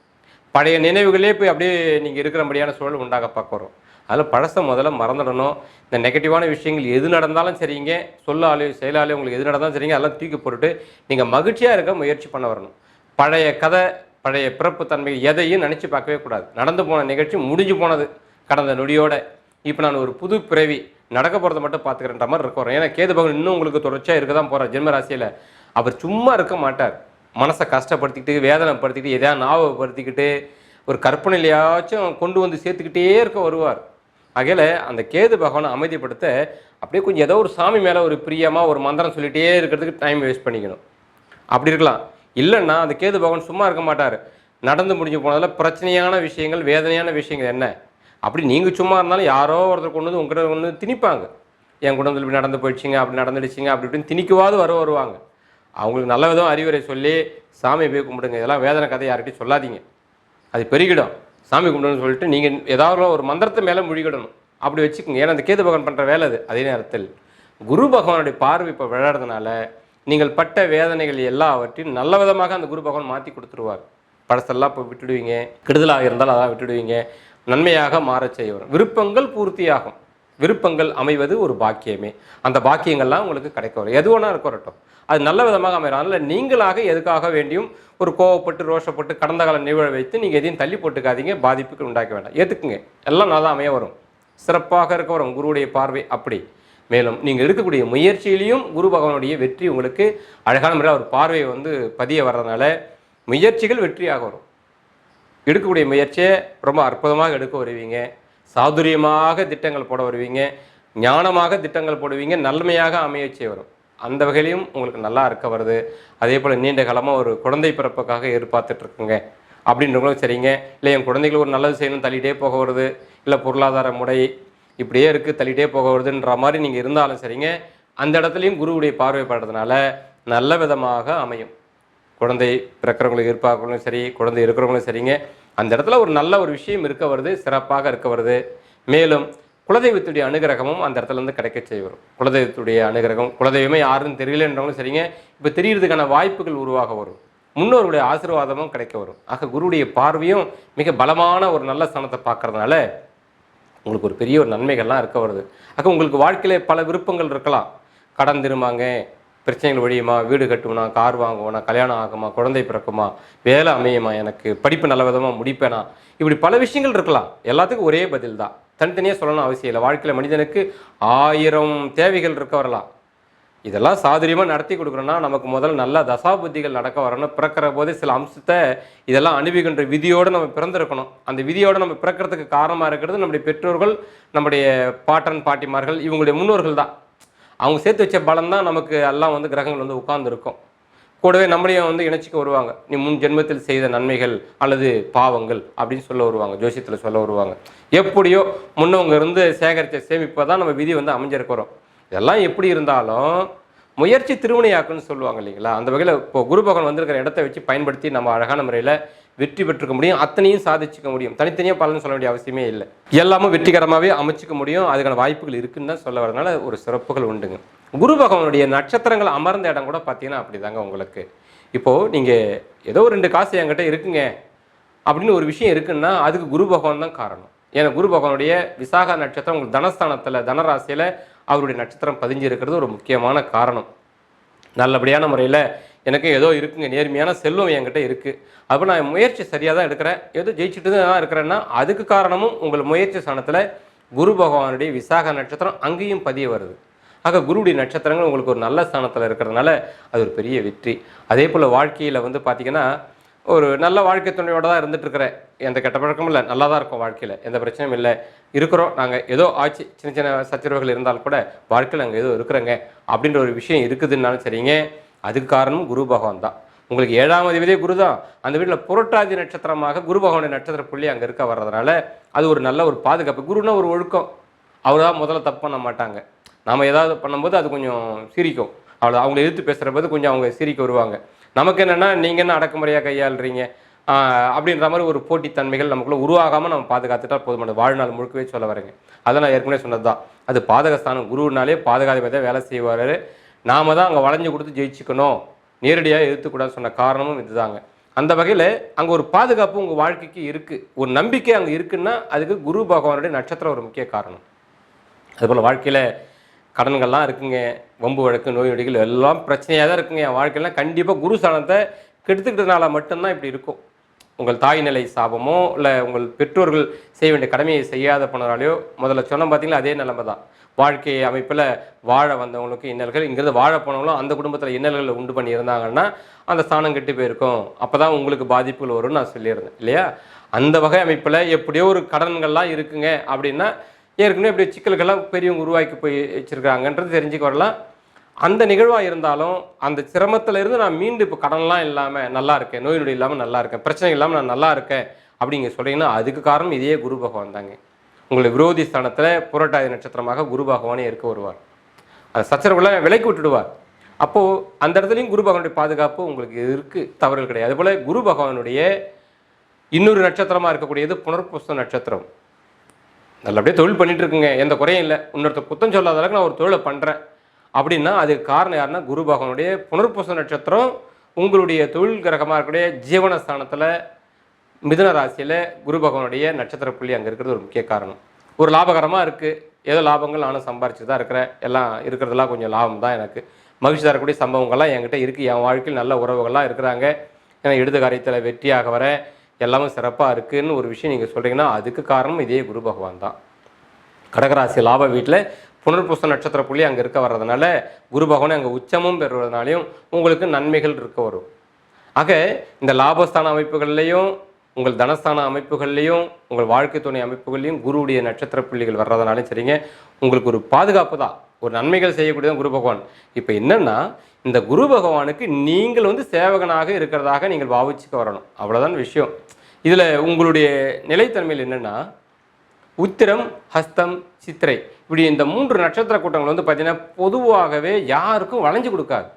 பழைய நினைவுகளே போய் அப்படியே நீங்கள் இருக்கிறபடியான சூழல் உண்டாக பார்க்க வரும். அதில் பழசை முதல்ல மறந்துடணும். இந்த நெகட்டிவான விஷயங்கள் எது நடந்தாலும் சரிங்க, சொல்லாலே செயலாலே உங்களுக்கு எது நடந்தாலும் சரிங்க, அதெல்லாம் தூக்கி போட்டுட்டு நீங்கள் மகிழ்ச்சியாக இருக்க முயற்சி பண்ண வரணும். பழைய கதை, பழைய பிறப்பு தன்மை எதையும் நினச்சி பார்க்கவே கூடாது. நடந்து போன நிகழ்ச்சி முடிஞ்சு போனது கடந்த நொடியோட. இப்போ நான் ஒரு புது பிறவி நடக்க போகிறத மட்டும் பார்த்துக்கிறேன்ற மாதிரி இருக்க வரோம். ஏன்னா கேது பகவான் இன்னும் உங்களுக்கு தொடர்ச்சியாக இருக்க தான் போகிறார் ஜென்ம ராசியில். அவர் சும்மா இருக்க மாட்டார். மனசை கஷ்டப்படுத்திக்கிட்டு, வேதனைப்படுத்திக்கிட்டு, எதையா ஞாபகப்படுத்திக்கிட்டு, ஒரு கற்பனையிலையாச்சும் கொண்டு வந்து சேர்த்துக்கிட்டே இருக்க வருவார். ஆகையில் அந்த கேது பகவானை அமைதிப்படுத்த அப்படியே கொஞ்சம் ஏதோ ஒரு சாமி மேலே ஒரு பிரியமாக ஒரு மந்திரம் சொல்லிகிட்டே இருக்கிறதுக்கு டைம் வேஸ்ட் பண்ணிக்கணும். அப்படி இருக்கலாம். இல்லைன்னா அந்த கேது பகவான் சும்மா இருக்க மாட்டார். நடந்து முடிஞ்சு போனதில் பிரச்சனையான விஷயங்கள், வேதனையான விஷயங்கள் என்ன அப்படி நீங்கள் சும்மா இருந்தாலும் யாரோ ஒருத்தர் கொண்டு வந்து உங்கள்கிட்ட கொண்டு வந்து திணிப்பாங்க. என் குடும்பத்தில் இப்படி நடந்து போயிடுச்சிங்க, அப்படி நடந்துடுச்சிங்க, அப்படி இப்படின்னு திணிக்குவாது வருவாங்க. அவங்களுக்கு நல்ல விதம் அறிவுரை சொல்லி சாமியை போய் கும்பிடுங்க. இதெல்லாம் வேதனை கதை யார்கிட்டையும் சொல்லாதீங்க, அது பெருகிடும். சாமி கும்பிடுன்னு சொல்லிட்டு நீங்கள் ஏதாவது ஒரு மந்திரத்தை மேலே முழிக்கிடணும். அப்படி வச்சுக்கோங்க. ஏன்னா அந்த கேது பகவான் பண்ணுற வேலை அது. அதே நேரத்தில் குரு பகவானுடைய பார்வை இப்போ விளையாடுறதுனால நீங்கள் பட்ட வேதனைகள் எல்லாவற்றையும் நல்ல விதமாக அந்த குரு பகவான் மாற்றி கொடுத்துருவார். பழசெல்லாம் இப்போ விட்டுடுவீங்க, கெடுதலாக இருந்தால் அதான் விட்டுடுவீங்க, நன்மையாக மாறச் செய்வார். விருப்பங்கள் பூர்த்தியாகும். விருப்பங்கள் அமைவது ஒரு பாக்கியமே. அந்த பாக்கியங்கள்லாம் உங்களுக்கு கிடைக்க வரும். எது வேணா இருக்க வரட்டும், அது நல்ல விதமாக அமையும். அதனால் நீங்களாக எதுக்காக வேண்டியும் ஒரு கோவப்பட்டு ரோஷப்பட்டு கடந்த கால நிகழ வைத்து நீங்கள் எதையும் தள்ளி போட்டுக்காதீங்க, பாதிப்புக்கு உண்டாக்க வேண்டாம். ஏற்றுக்குங்க, எல்லாம் நல்லா அமைய வரும், சிறப்பாக இருக்க வரும் குருவுடைய பார்வை அப்படி. மேலும் நீங்கள் இருக்கக்கூடிய முயற்சியிலையும் குரு பகவானுடைய வெற்றி உங்களுக்கு அழகான முறையில் ஒரு பார்வையை பதிய வர்றதுனால முயற்சிகள் வெற்றியாக வரும். எடுக்கக்கூடிய முயற்சியை ரொம்ப அற்புதமாக எடுக்க வருவீங்க. சாதுரியமாக திட்டங்கள் போட வருவீங்க. ஞானமாக திட்டங்கள் போடுவீங்க. நன்மையாக அமையச்சே வரும். அந்த வகையிலையும் உங்களுக்கு நல்லா இருக்க வருது. அதே போல் நீண்ட காலமாக ஒரு குழந்தை பிறப்புக்காக எதிர்பார்த்துட்ருக்குங்க அப்படின்றவங்களும் சரிங்க. இல்லை என் குழந்தைகளுக்கு ஒரு நல்லது செய்யணும் தள்ளிகிட்டே போக வருது, இல்லை பொருளாதார முறை இப்படியே இருக்குது தள்ளிகிட்டே போக வருதுன்ற மாதிரி நீங்கள் இருந்தாலும் சரிங்க, அந்த இடத்துலையும் குருவுடைய பார்வைப்படுறதுனால நல்ல விதமாக அமையும். குழந்தை பிறக்கிறவங்களுக்கு எதிர்பார்க்கறவங்களும் சரி, குழந்தை இருக்கிறவங்களும் சரிங்க, அந்த இடத்துல ஒரு நல்ல ஒரு விஷயம் இருக்க வருது, சிறப்பாக இருக்க வருது. மேலும் குலதெய்வத்துடைய அனுகிரகமும் அந்த இடத்துலேருந்து கிடைக்க செய்வரும். குலதெய்வத்துடைய அனுகிரகம், குலதெய்வமே யாருன்னு தெரியலன்றவங்களும் சரிங்க, இப்போ தெரியறதுக்கான வாய்ப்புகள் உருவாக வரும். முன்னோருடைய ஆசீர்வாதமும் கிடைக்க வரும். ஆக குருவுடைய பார்வையும் மிக பலமான ஒரு நல்ல ஸ்தானத்தை பார்க்கறதுனால உங்களுக்கு ஒரு பெரிய ஒரு நன்மைகள்லாம் இருக்க வருது. ஆக உங்களுக்கு வாழ்க்கையில் பல விருப்பங்கள் இருக்கலாம். கடன் திரும்பாங்க, பிரச்சனைகள் ஒழியுமா, வீடு கட்டுமா, கார் வாங்குவோனா, கல்யாணம் ஆகுமா, குழந்தை பிறக்குமா, வேலை அமையுமா, எனக்கு படிப்பு நல்ல விதமாக முடிப்பேனா, இப்படி பல விஷயங்கள் இருக்கலாம். எல்லாத்துக்கும் ஒரே பதில் தான், தனித்தனியாக சொல்லணும் அவசியம் இல்லை. வாழ்க்கையில் மனிதனுக்கு 1000 தேவைகள் இருக்க வரலாம். இதெல்லாம் சாதுரியமாக நடத்தி கொடுக்குறோன்னா நமக்கு முதல்ல நல்ல தசாபுத்திகள் நடக்க வரணும். பிறக்கிற போது சில அம்சத்தை இதெல்லாம் அனுபவிக்கின்ற விதியோடு நம்ம பிறந்திருக்கணும். அந்த விதியோடு நம்ம பிறக்கிறதுக்கு காரணமாக இருக்கிறது நம்முடைய பெற்றோர்கள், நம்முடைய பாட்டன் பாட்டிமார்கள், இவங்களுடைய முன்னோர்கள் தான். அவங்க சேர்த்து வச்ச பலம் தான் நமக்கு எல்லாம் கிரகங்கள் உட்கார்ந்துருக்கும். கூடவே நம்மளையும் இணைச்சிக்க வருவாங்க. நீ முன் ஜென்மத்தில் செய்த நன்மைகள் அல்லது பாவங்கள் அப்படின்னு சொல்ல வருவாங்க, ஜோசியத்தில் சொல்ல வருவாங்க. எப்படியோ முன்னவங்க இருந்து சேகரித்த சேமிப்பை தான் நம்ம விதி அமைஞ்சிருக்கிறோம். இதெல்லாம் எப்படி இருந்தாலும் முயற்சி திருவினையாக்குன்னு சொல்லுவாங்க இல்லைங்களா. அந்த வகையில் இப்போ குரு பகவான் வந்திருக்கிற இடத்த வச்சு பயன்படுத்தி நம்ம அழகான முறையில் வெற்றி பெற்றுக்க முடியும். அத்தனையும் சாதிச்சுக்க முடியும். தனித்தனியாக பலன் சொல்ல வேண்டிய அவசியமே இல்லை. எல்லாமே வெற்றிகரமாகவே அமைச்சிக்க முடியும். அதுக்கான வாய்ப்புகள் இருக்குன்னு தான் சொல்ல வரதுனால ஒரு சிறப்புகள் உண்டுங்க. குரு பகவானுடைய நட்சத்திரங்கள் அமர்ந்த இடம் கூட பார்த்தீங்கன்னா அப்படி தாங்க உங்களுக்கு. இப்போது நீங்கள் ஏதோ 2 காசு என்கிட்ட இருக்குங்க அப்படின்னு ஒரு விஷயம் இருக்குன்னா அதுக்கு குரு பகவான் தான் காரணம். ஏன்னா குரு பகவானுடைய விசாக நட்சத்திரம் உங்களுக்கு தனஸ்தானத்தில், தனராசியில் அவருடைய நட்சத்திரம் பதிஞ்சு இருக்கிறது ஒரு முக்கியமான காரணம். நல்லபடியான முறையில் எனக்கு ஏதோ இருக்குங்க, நேர்மையான செல்வம் என்கிட்ட இருக்குது, அப்போ நான் முயற்சி சரியாக தான் எடுக்கிறேன், ஏதோ ஜெயிச்சுட்டு தான் இருக்கிறேன்னா அதுக்கு காரணமும் உங்கள் முயற்சி ஸ்தானத்தில் குரு பகவானுடைய விசாக நட்சத்திரம் அங்கேயும் பதிய வருது. ஆக குருவுடைய நட்சத்திரங்கள் உங்களுக்கு ஒரு நல்ல ஸ்தானத்தில் இருக்கிறதுனால அது ஒரு பெரிய வெற்றி. அதே போல் வாழ்க்கையில் பார்த்திங்கன்னா ஒரு நல்ல வாழ்க்கை துணையோடு தான் இருந்துகிட்ருக்கிறேன், எந்த கெட்ட பழக்கமும் இல்லை, நல்லா தான் இருக்கும், வாழ்க்கையில் எந்த பிரச்சனையும் இல்லை, இருக்கிறோம் நாங்கள், ஏதோ ஆச்சு, சின்ன சின்ன சச்சரவுகள் இருந்தால் கூட வாழ்க்கையில் நாங்கள் ஏதோ இருக்கிறோங்க அப்படின்ற ஒரு விஷயம் இருக்குதுன்னாலும் சரிங்க, அதுக்கு காரணம் குரு பகவான் தான். உங்களுக்கு 7ஆம் அதிபதியே குரு தான். அந்த வீட்டில் புரட்டாதி நட்சத்திரமாக குரு பகவானுடைய நட்சத்திர புள்ளி அங்கே இருக்க வர்றதுனால அது ஒரு நல்ல ஒரு பாதுகாப்பு. குருன்னா ஒரு ஒழுக்கம், அவர் தான் முதல்ல தப்பு பண்ண மாட்டாங்க. நாம் ஏதாவது பண்ணும்போது அது கொஞ்சம் சிரிக்கும், அவ்வளோ அவங்கள எதிர்த்து பேசுகிற போது கொஞ்சம் அவங்க சிரிக்க வருவாங்க. நமக்கு என்னென்னா நீங்கள் என்ன அடக்குமுறையாக கையாளுறீங்க அப்படின்ற மாதிரி ஒரு போட்டித்தன்மைகள் நமக்குள்ளே உருவாகாமல் நம்ம பாதுகாத்துட்டா போதுமானது. வாழ்நாள் முழுக்கவே சொல்ல வரேங்க. அதை நான் ஏற்கனவே சொன்னது தான். அது பாதகஸ்தானம். குருனாலே பாதுகாப்பு வேலை செய்வார். நாம் தான் அங்கே வளைஞ்சு கொடுத்து ஜெயிச்சுக்கணும், நேரடியாக எதிர்த்துக்கூடாது சொன்ன காரணமும் இதுதாங்க. அந்த வகையில் அங்கே ஒரு பாதுகாப்பு உங்கள் வாழ்க்கைக்கு இருக்குது, ஒரு நம்பிக்கை அங்கே இருக்குன்னா அதுக்கு குரு பகவானுடைய நட்சத்திரம் ஒரு முக்கிய காரணம். அதுபோல் வாழ்க்கையில் கடன்கள்லாம் இருக்குங்க, வம்பு வழக்கு நோய் நொடிகள் எல்லாம் பிரச்சனையாக தான் இருக்குங்க. என் வாழ்க்கையெல்லாம் கண்டிப்பாக குரு ஸ்தானத்தை கெடுத்துக்கிட்டதுனால மட்டும்தான் இப்படி இருக்கும். உங்கள் தாய் நிலை சாபமோ இல்லை உங்கள் பெற்றோர்கள் செய்ய வேண்டிய கடமையை செய்யாத போனாலையோ, முதல்ல சொன்ன பார்த்தீங்களா அதே நிலைமை தான். வாழ்க்கை அமைப்பில் வாழ வந்தவங்களுக்கு இன்னல்கள், இங்கிருந்து வாழ போனவங்களும் அந்த குடும்பத்தில் இன்னல்களை உண்டு பண்ணி இருந்தாங்கன்னா அந்த ஸ்தானம் கெட்டு போயிருக்கும். அப்போ தான் உங்களுக்கு பாதிப்புகள் வரும்னு நான் சொல்லியிருந்தேன் இல்லையா? அந்த வகை அமைப்பில் எப்படியோ ஒரு கடன்கள்லாம் இருக்குங்க அப்படின்னா ஏற்கனவே இப்படி சிக்கல்கள்லாம் பெரியவங்க உருவாக்கி போய் வச்சுருக்காங்கன்றது தெரிஞ்சுக்க வரலாம். அந்த நிகழ்வாக இருந்தாலும் அந்த சிரமத்தில் இருந்து நான் மீண்டும் இப்போ கடன்லாம் இல்லாமல் நல்லா இருக்கேன், நோய் நொடி இல்லாமல் நல்லா இருக்கேன், பிரச்சனை இல்லாமல் நான் நல்லா இருக்கேன் அப்படிங்க சொல்கிறீங்கன்னா அதுக்கு காரணம் இதே குரு பகவான் தாங்க. உங்களை விரோதி ஸ்தானத்தில் புரட்டாதி நட்சத்திரமாக குரு பகவானே இருக்க வருவார். அந்த சச்சரவுகளை விலக்கி விட்டுடுவார். அப்போது அந்த இடத்துலையும் குரு பகவானுடைய பாதுகாப்பு உங்களுக்கு இருக்குது, தவறுகள் கிடையாது. அதுபோல் குரு பகவானுடைய இன்னொரு நட்சத்திரமாக இருக்கக்கூடியது புனர்பூச நட்சத்திரம். நல்லபடியாக தொழில் பண்ணிட்டு இருக்குங்க, எந்த குறையும் இல்லை, இன்னொருத்தர் குத்தம் சொல்லாத அளவுக்கு நான் ஒரு தொழிலை பண்ணுறேன் அப்படின்னா அதுக்கு காரணம் யாருன்னா குரு பகவானுடைய புனர்பூச நட்சத்திரம். உங்களுடைய தொழில் கிரகமாக இருக்கக்கூடிய ஜீவனஸ்தானத்தில் மிதுன ராசியில் குரு பகவானுடைய நட்சத்திர புள்ளி அங்கே இருக்கிறது ஒரு முக்கிய காரணம். ஒரு லாபகரமாக இருக்குது, ஏதோ லாபங்கள் நானும் சம்பாரிச்சு தான் இருக்கிறேன், எல்லாம் இருக்கிறதெல்லாம் கொஞ்சம் லாபம் தான், எனக்கு மகிழ்ச்சி தரக்கூடிய சம்பவங்கள்லாம் என்கிட்ட இருக்குது, என் வாழ்க்கையில் நல்ல உறவுகள்லாம் இருக்கிறாங்க, ஏன்னா எடுத்த காரியத்தில் வெற்றியாக வர எல்லாமே சிறப்பாக இருக்குதுன்னு ஒரு விஷயம் நீங்கள் சொல்கிறீங்கன்னா அதுக்கு காரணம் இதே குரு பகவான் தான். கடகராசி லாப வீட்டில் புனர்பூச நட்சத்திர புள்ளி அங்கே இருக்க வர்றதுனால குரு பகவானை அங்கே உச்சமும் பெறுவதனாலையும் உங்களுக்கு நன்மைகள் இருக்க வரும். ஆக இந்த லாபஸ்தான அமைப்புகள்லையும் உங்கள் தனஸ்தான அமைப்புகள்லையும் உங்கள் வாழ்க்கை துணை அமைப்புகள்லையும் குருவுடைய நட்சத்திர புள்ளிகள் வர்றதுனாலும் சரிங்க, உங்களுக்கு ஒரு பாதுகாப்பு தான், ஒரு நன்மைகள் செய்யக்கூடியதான் குரு பகவான். இப்போ என்னென்னா இந்த குரு பகவானுக்கு நீங்கள் சேவகனாக இருக்கிறதாக நீங்கள் பாவிச்சுக்க வரணும், அவ்வளோதான் விஷயம். இதில் உங்களுடைய நிலைத்தன்மையில் என்னென்னா உத்திரம், ஹஸ்தம், சித்திரை இப்படி இந்த 3 நட்சத்திர கூட்டங்கள் பார்த்தீங்கன்னா பொதுவாகவே யாருக்கும் வளைஞ்சு கொடுக்காது.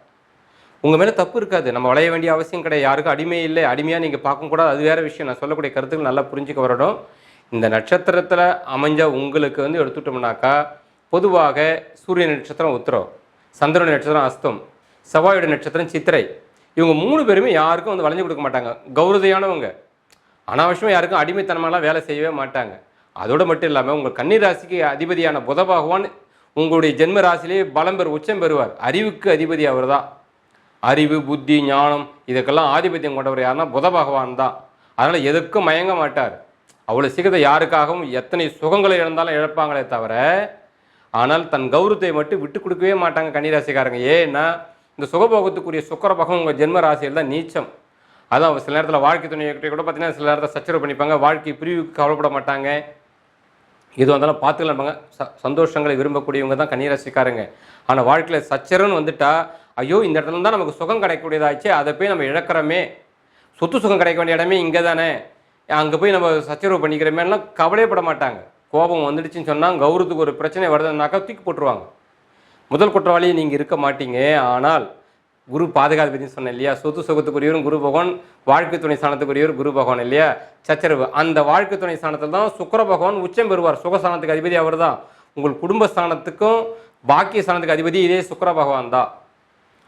உங்கள் மேலே தப்பு இருக்காது, நம்ம வளைய வேண்டிய அவசியம் கிடையாது, யாருக்கும் அடிமை இல்லை, அடிமையாக நீங்கள் பார்க்கக்கூடாது, அது வேறு விஷயம். நான் சொல்லக்கூடிய கருத்துக்கள் நல்லா புரிஞ்சுக்க வரணும். இந்த நட்சத்திரத்தில் அமைஞ்ச உங்களுக்கு எடுத்துட்டோம்னாக்கா பொதுவாக சூரிய நட்சத்திரம் உத்திரம், சந்திரனுடைய நட்சத்திரம் ஹஸ்தம், செவ்வாயுடைய நட்சத்திரம் சித்திரை, இவங்க 3 பேருமே யாருக்கும் வளைஞ்சு கொடுக்க மாட்டாங்க, கௌரதையானவங்க, அனாவசியமாக யாருக்கும் அடிமைத்தனமெல்லாம் வேலை செய்யவே மாட்டாங்க. அதோடு மட்டும் இல்லாமல் உங்கள் கன்னி ராசிக்கு அதிபதியான புத பகவான் உங்களுடைய ஜென்ம ராசியிலே பலம் உச்சம் பெறுவார். அறிவுக்கு அதிபதி அவர் தான். அறிவு, புத்தி, ஞானம் இதுக்கெல்லாம் ஆதிபத்தியம் கொண்டவர் யாருன்னா புத பகவான் தான். அதனால் எதுக்கும் மயங்க மாட்டார். அவ்வளோ சீக்கிரத்தை யாருக்காகவும் எத்தனை சுகங்களை இழந்தாலும் இழப்பாங்களே தவிர, ஆனால் தன் கௌரவத்தை மட்டும் விட்டு கொடுக்கவே மாட்டாங்க கன்னிராசிக்காரங்க. ஏன்னா இந்த சுகபோகத்துக்குரிய சுக்கர பகம் உங்கள் ஜென்ம ராசியில் தான் நீச்சம். அதான் சில நேரத்தில் வாழ்க்கை துணை கூட பார்த்தீங்கன்னா சில நேரத்தில் சச்சரவு பண்ணிப்பாங்க, வாழ்க்கை பிரிவுக்கு கவலைப்பட மாட்டாங்க, இது வந்தாலும் பார்த்துக்கலாம்பாங்க. சந்தோஷங்களை விரும்பக்கூடியவங்க தான் கன்னிராசிக்காரங்க. ஆனால் வாழ்க்கையில் சச்சரவுன்னு வந்துட்டா ஐயோ இந்த இடத்துல தான் நமக்கு சுகம் கிடைக்கக்கூடியதாச்சு, அதை போய் நம்ம இழக்கிறோமே, சொத்து சுகம் கிடைக்க வேண்டிய இடமே இங்கே தானே, அங்கே போய் நம்ம சச்சரவு பண்ணிக்கிறோமேலாம் கவலையப்பட மாட்டாங்க. கோபம் வந்துடுச்சுன்னு சொன்னால் கௌரவத்துக்கு ஒரு பிரச்சனை வருதுன்னாக்கா தூக்கி போட்டுருவாங்க. முதல் குற்றவாளி நீங்கள் இருக்க மாட்டீங்க. ஆனால் குரு பாதுகாப்பு சொன்னேன் இல்லையா, சொத்து சுகத்துக்குரியவரும் குரு பகவான், வாழ்க்கை துணை ஸ்தானத்துக்குரியவர் குரு பகவான் இல்லையா, சச்சரவு. அந்த வாழ்க்கை துணை ஸ்தானத்தில் தான் சுக்கிர பகவான் உச்சம் பெறுவார். சுகஸ்தானத்துக்கு அதிபதி அவர் தான். உங்கள் குடும்பஸ்தானத்துக்கும் பாக்கிய ஸ்தானத்துக்கு அதிபதி இதே சுக்கிர பகவான் தான்.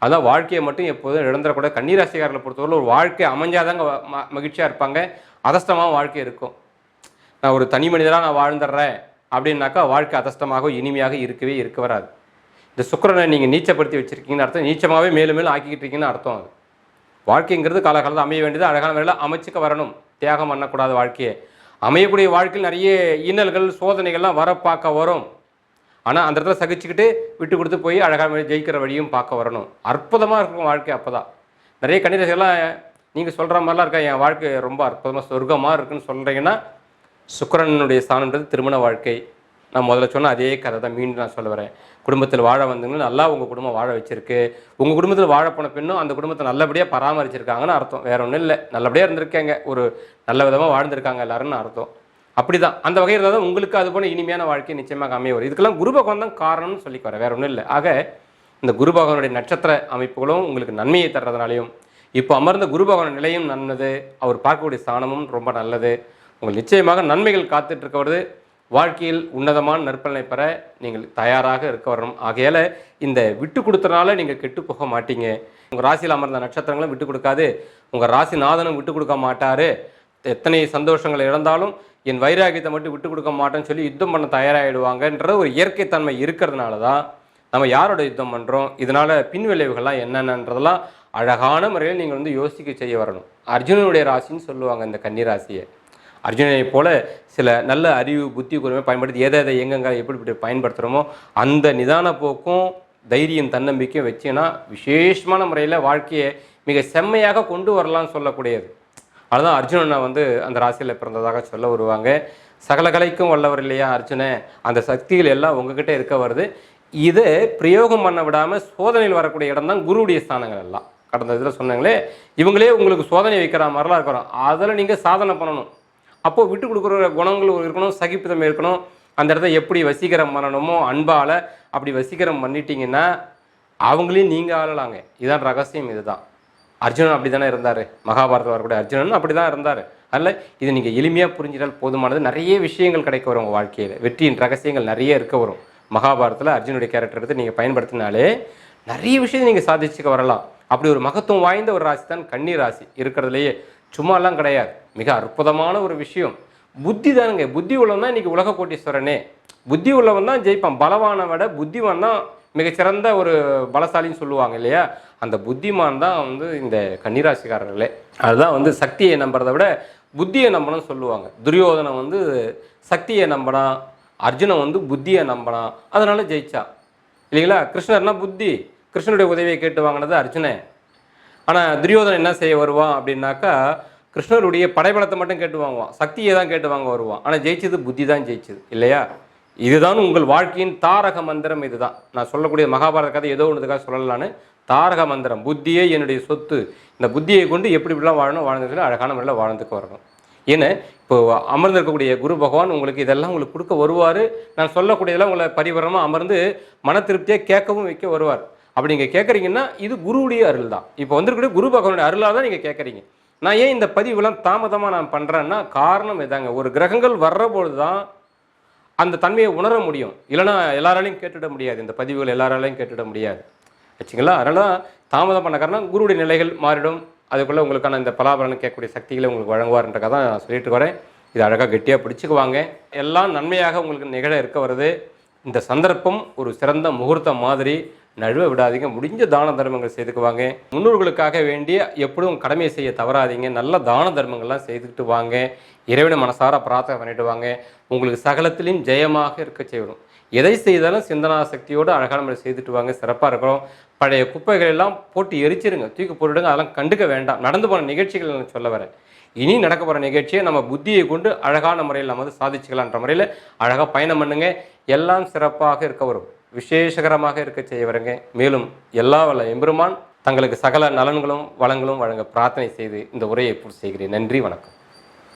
அதான் வாழ்க்கையை மட்டும் எப்போதும் இழந்துடக்கூடாது. கன்னிராசிக்காரர்களை பொறுத்தவரை ஒரு வாழ்க்கை அமைஞ்சாதாங்க மகிழ்ச்சியாக இருப்பாங்க, அதஷ்டமாக வாழ்க்கை இருக்கும். நான் ஒரு தனி மனிதராக நான் வாழ்ந்துடுறேன் அப்படின்னாக்கா வாழ்க்கை அதஷ்டமாக இனிமையாக இருக்க வராது. இந்த சுக்கிரனை நீங்கள் நீச்சப்படுத்தி வச்சுருக்கீங்கன்னு அர்த்தம், நீச்சமாகவே மேலும் மேலும் ஆக்கிக்கிட்டு இருக்கீங்கன்னு அர்த்தம். அது வாழ்க்கைங்கிறது காலகாலத்தில் அமைய வேண்டியது, அழகான வேலையில் அமைச்சிக்க வரணும், தியாகம் பண்ணக்கூடாது. வாழ்க்கையை அமையக்கூடிய வாழ்க்கையில் நிறைய இன்னல்கள் சோதனைகள்லாம் வர பார்க்க வரும். ஆனால் அந்த இடத்துல சகிச்சுக்கிட்டு விட்டு கொடுத்து போய் அழகான ஜெயிக்கிற வழியும் பார்க்க வரணும். அற்புதமாக இருக்கும் வாழ்க்கை. அப்போ தான் நிறைய கன்னிராசிகள்லாம் நீங்கள் சொல்கிற மாதிரிலாம் இருக்கா, என் வாழ்க்கை ரொம்ப அற்புதமாக சொர்க்கமாக இருக்குன்னு சொல்கிறீங்கன்னா சுக்கிரனுடைய ஸ்தானன்றது திருமண வாழ்க்கை. நான் முதல்ல சொன்ன அதே கதை தான் மீண்டும் நான் சொல்ல வரேன். குடும்பத்தில் வாழ வந்தவங்களும் நல்லா உங்கள் குடும்பம் வாழ வச்சிருக்கு, உங்கள் குடும்பத்தில் வாழ போன பெண்ணும் அந்த குடும்பத்தை நல்லபடியாக பராமரிச்சிருக்காங்கன்னு அர்த்தம், வேற ஒன்றும் இல்லை. நல்லபடியாக இருந்திருக்காங்க, ஒரு நல்ல விதமாக வாழ்ந்திருக்காங்க எல்லாருன்னு அர்த்தம். அப்படி தான் அந்த வகையில் தான் உங்களுக்கு அது போன இனிமையான வாழ்க்கை நிச்சயமாக அமைய வரும். இதுக்கெல்லாம் குரு பகவான் தான் காரணம்னு சொல்லிக்க வரேன், வேற ஒன்றும் இல்லை. ஆக இந்த குரு பகவானுடைய நட்சத்திர அமைப்புகளும் உங்களுக்கு நன்மையை தர்றதுனாலையும் இப்போ அமர்ந்த குரு பகவான் நிலையும் நல்லது, அவர் பார்க்கக்கூடிய ஸ்தானமும் ரொம்ப நல்லது. உங்களுக்கு நிச்சயமாக நன்மைகள் காத்துட்டு இருக்க வருது. வாழ்க்கையில் உன்னதமான நற்பலனை பெற நீங்கள் தயாராக இருக்க வரணும். ஆகையால் இந்த விட்டு கொடுத்தனால நீங்கள் கெட்டு போக மாட்டீங்க. உங்கள் ராசியில் அமர்ந்த நட்சத்திரங்களும் விட்டு கொடுக்காது, உங்கள் ராசிநாதனும் விட்டு கொடுக்க மாட்டார். எத்தனை சந்தோஷங்களை இழந்தாலும் என் வைராகியத்தை மட்டும் விட்டு கொடுக்க மாட்டேன்னு சொல்லி யுத்தம் பண்ண தயாராகிடுவாங்கன்ற ஒரு இயற்கைத்தன்மை இருக்கிறதுனால தான் நம்ம யாரோட யுத்தம் பண்ணுறோம், இதனால் பின்விளைவுகள்லாம் என்னென்னன்றதெல்லாம் அழகான முறையில் நீங்கள் வந்து யோசிக்க செய்ய வரணும். அர்ஜுனனுடைய ராசின்னு சொல்லுவாங்க இந்த கன்னி ராசியை. அர்ஜுனனை போல சில நல்ல அறிவு புத்தி கூர்மையை பயன்படுத்தி எதை எங்கெங்க எப்படி பயன்படுத்துகிறோமோ அந்த நிதான போக்கும் தைரியம் தன்னம்பிக்கையும் வச்சுன்னா விசேஷமான முறையில் வாழ்க்கையை மிக செம்மையாக கொண்டு வரலாம்னு சொல்லக்கூடியது. அதுதான் அர்ஜுனனை வந்து அந்த ராசியில் பிறந்ததாக சொல்ல வருவாங்க. சகல கலைக்கும் வல்லவர் இல்லையா அர்ஜுனன், அந்த சக்திகள் எல்லாம் உங்ககிட்ட இருக்க வருது. இதை பிரயோகம் பண்ண விடாமல் சோதனையில் வரக்கூடிய இடம் தான் குருவுடைய ஸ்தானங்கள் எல்லாம். கடந்த இதில் சொன்னாங்களே, இவங்களே உங்களுக்கு சோதனை வைக்கிற மாதிரிலாம் இருக்கிறோம். அதில் நீங்கள் சாதனை பண்ணணும். அப்போது விட்டு கொடுக்குற குணங்கள் இருக்கணும், சகிப்புத்தன்மை இருக்கணும். அந்த இடத்த எப்படி வசீகரம் பண்ணணுமோ அன்பால் அப்படி வசீகரம் பண்ணிட்டீங்கன்னா அவங்களையும் நீங்கள் ஆளலாங்க. இதுதான் ரகசியம். இதுதான் அர்ஜுனன் அப்படி தானே இருந்தார். மகாபாரதத்தில் வரக்கூடிய அர்ஜுனன் அப்படி தான் இருந்தார். அதில் இது நீங்கள் எளிமையாக புரிஞ்சிட்டால் போதுமானது. நிறைய விஷயங்கள் கிடைக்க வரும் உங்கள் வாழ்க்கையில். வெற்றியின் ரகசியங்கள் நிறைய இருக்க வரும். மகாபாரதத்தில் அர்ஜுனுடைய கேரக்டர் எடுத்து நீங்கள் பயன்படுத்தினாலே நிறைய விஷயத்தை நீங்கள் சாதிச்சுக்க வரலாம். அப்படி ஒரு மகத்துவம் வாய்ந்த ஒரு ராசி தான் கன்னி ராசி. இருக்கிறதுலையே சும்மாலாம் கிடையாது, மிக அற்புதமான ஒரு விஷயம். புத்தி தானுங்க. புத்தி உள்ளவன் தான் இன்றைக்கி உலக கோட்டீஸ்வரனே. புத்தி உள்ளவன் தான் ஜெயிப்பான். பலவானை விட புத்திமான் தான் மிகச்சிறந்த ஒரு பலசாலின்னு சொல்லுவாங்க இல்லையா. அந்த புத்திமான் தான் வந்து இந்த கன்னிராசிக்காரர்களே. அதுதான் வந்து சக்தியை நம்புறதை விட புத்தியை நம்பணும்னு சொல்லுவாங்க. துரியோதனை வந்து சக்தியை நம்பினான், அர்ஜுனன் வந்து புத்தியை நம்பினான், அதனால ஜெயிச்சான் இல்லைங்களா. கிருஷ்ணர்னா புத்தி, கிருஷ்ணனுடைய உதவியை கேட்டு வாங்கினது அர்ஜுனன். ஆனால் துரியோதனன் என்ன செய்ய வருவான் அப்படின்னாக்கா, கிருஷ்ணருடைய படைபலத்தை மட்டும் கேட்டு வாங்குவான், சக்தியை தான் கேட்டு வாங்க வருவான். ஆனால் ஜெயிச்சது புத்தி தான் ஜெயிச்சது இல்லையா. இதுதான் உங்கள் வாழ்க்கையின் தாரக மந்திரம். இதுதான் நான் சொல்லக்கூடிய மகாபாரத கதை ஏதோ ஒன்றுக்காக சொல்லலான்னு. தாரக மந்திரம், புத்தியே என்னுடைய சொத்து. இந்த புத்தியை கொண்டு எப்படி இப்படிலாம் வாழணும், வாழ்ந்ததில் அழகான முறையில் வாழ்ந்துக்கு வரணும். ஏன்னா இப்போ அமர்ந்திருக்கக்கூடிய குரு பகவான் உங்களுக்கு இதெல்லாம் உங்களுக்கு கொடுக்க வருவார். நான் சொல்லக்கூடியதெல்லாம் உங்களை பரிபூரணமாக அமர்ந்து மன திருப்தியாக கேட்கவும் வைக்க வருவார். அப்படி நீங்கள் கேட்குறீங்கன்னா இது குருவுடைய அருள் தான். இப்போ வந்திருக்கக்கூடிய குரு பகவானுடைய அருளாக தான் நீங்கள் கேட்குறீங்க. நான் ஏன் இந்த பதிவுலாம் தாமதமாக நான் பண்ணுறேன்னா காரணம் இதாங்க. ஒரு கிரகங்கள் வர்றபொழுது தான் அந்த தன்மையை உணர முடியும். இல்லைனா எல்லாராலையும் கேட்டுட முடியாது. இந்த பதிவுகள் எல்லாராலையும் கேட்டுட முடியாது வச்சுங்களா. அதனால தான் தாமதம் பண்ண காரணம் குருவுடைய நிலைகள் மாறிடும். அதுக்குள்ளே உங்களுக்கான இந்த பலாபலன் கேட்கக்கூடிய சக்திகளை உங்களுக்கு வழங்குவார்ன்றக்காக தான் நான் சொல்லிட்டு வரேன். இது அழகாக கெட்டியாக பிடிச்சிக்குவாங்க. எல்லாம் நன்மையாக உங்களுக்கு நிகழ இருக்க வருது. இந்த சந்தர்ப்பம் ஒரு சிறந்த முகூர்த்தம் மாதிரி. நழுவ விடாதீங்க. முடிஞ்ச தான தர்மங்கள் செய்துக்குவாங்க. முன்னோர்களுக்காக வேண்டிய எப்பொழுதும் கடமையை செய்ய தவறாதீங்க. நல்ல தான தர்மங்கள்லாம் செய்துக்கிட்டு வாங்க. இறைவனை மனசார பிரார்த்தனை பண்ணிட்டு வாங்க. உங்களுக்கு சகலத்திலையும் ஜெயமாக இருக்க செய்யணும். எதை செய்தாலும் சிந்தனா சக்தியோடு அழகான முறை செய்துட்டு வாங்க. சிறப்பாக இருக்கிறோம். பழைய குப்பைகள் எல்லாம் போட்டு எரிச்சிருங்க, தூக்கி போட்டுடுங்க. அதெல்லாம் கண்டுக்க வேண்டாம். நடந்து போன நிகழ்ச்சிகள் நான் சொல்ல வரேன். இனி நடக்க போகிற நிகழ்ச்சியை நம்ம புத்தியை கொண்டு அழகான முறையில் நம்ம வந்து சாதிச்சுக்கலான்ற முறையில் அழகாக பயணம் பண்ணுங்க. எல்லாம் சிறப்பாக இருக்க வரும். விசேஷகரமாக இருக்க செய்ய வருங்க. மேலும் எல்லா வல்ல எம்பெருமான் தங்களுக்கு சகல நலன்களும் வளங்களும் வழங்க பிரார்த்தனை செய்து இந்த உரையை பூர்த்தி செய்கிறேன். நன்றி, வணக்கம்.